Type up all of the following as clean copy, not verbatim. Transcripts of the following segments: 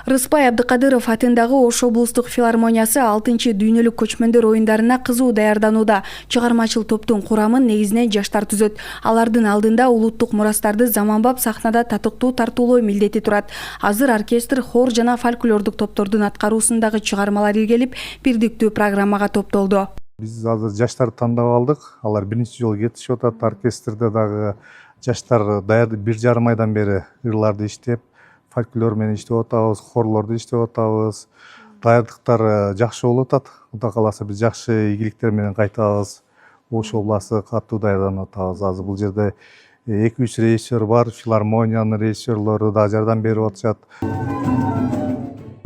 Рыспай Абдыкадыров атындагы Ош облустук филармониясы 6-чы дүйнөлүк көчмөндөр оюндарына кызуу даярданууда. Чыгармачыл топтун курамын негизинен жаштар түзөт. Алардын алдында улуттук мурастарды заманбап сахнада татыктуу тартуулоо милдети турат. Азыр оркестр, хор жана фольклордук топтордун аткаруусундагы чыгармалар иргелип, бирдиктүү программага топтолду. Биз азыр жаштарды тандап алдык. Алар биринчи жолу кетишип атат. Оркестрде дагы жаштар даярдык 1,5 айдан бери ырларды иштеп, фольклор менен иштеп атабыз, хорлорду иштеп атабыз. Даярдыктар жакшы болуп атат. Кудай кааласа биз жакшы ийгиликтер менен кайтабыз. Ош областы катуу даярданып атабыз. Азыр бул жерде 2-3 режиссер бар, филармониянын режиссерлору да жардам берип атышат.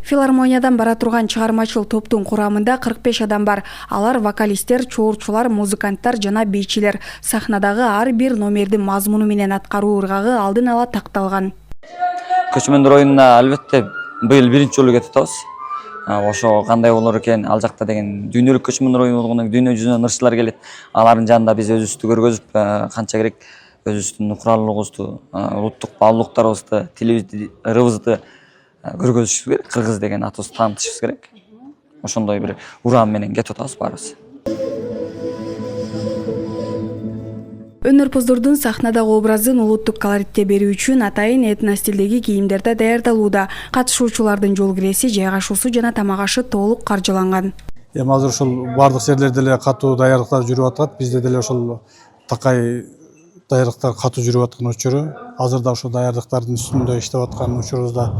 Филармониядан бара турган чыгармачыл топтун курамында 45 адам бар. Алар вокалисттер, чоорчулар, музыканттар жана бийчилер. Сахнадагы ар бир номердин мазмуну менен аткаруу ыргагы алдын ала такталган. Көчмөндөр оюнуна албетте быйыл биринчи жолу кетип атабыз. Ошо кандай болор экен, ал жакта деген дүйнөлүк көчмөндөр оюну болгондон кийин дүйнө жүзүнөн ырчылар келет. Алардын жанында биз өзүбүздү көргөзүп, канча керек өзүбүздүн куралыбызды, улуттук баалуулуктарыбызды, тилибизди, ырыбызды көргөзүшүбүз керек. Кыргыз деген атыбызды таанытышыбыз керек. Ошондой бир урам менен кетип атабыз баарыбыз. Өнөрпоздордун сахнадагы образын улуттук колоритте берүү үчүн атайын этно стилдеги кийимдерде даярдалууда. Катышуучулардын жол киреси, жайгашуусу жана тамак ашы толук каржыланган. Эми азыр ушул бардык жерлерде эле катуу даярдыктар жүрүп атат. Бизде деле ошол такай даярдыктар катуу жүрүп аткан учуру. Азыр да ошол даярдыктардын үстүндө иштеп аткан учурубузда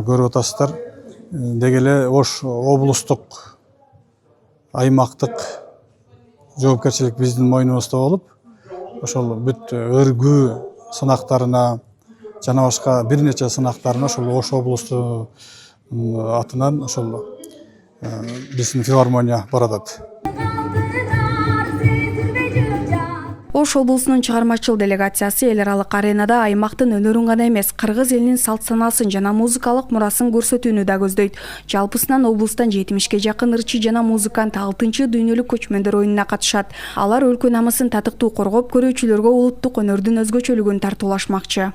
көрүп атасыздар. Деги эле Ош облустук аймактык жоопкерчилик биздин мойнубузда болуп, ошол бүт өргүү сынактарына жана башка бир нече сынактарына ошол Ош облусту атынан ошол биздин филармония баратат. Ош облусунун чыгармачыл делегациясы эл аралык аренада аймактын өнөрүн гана эмес, кыргыз элинин салт санаасын жана музыкалык мурасын көрсөтүүнү да көздөйт. Жалпысынан облустан 70-ке жакын ырчы жана музыкант 6-чы дүйнөлүк көчмөндөр оюнуна катышат. Алар өлкө намысын татыктуу коргоп, көрүүчүлөргө улуттук өнөрдүн өзгөчөлүгүн тартуулашмакчы.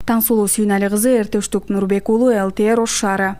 Таңсулуу Сүйүнали кызы, Эртештүк Нурбек уулу, ЛТР Ош шаары.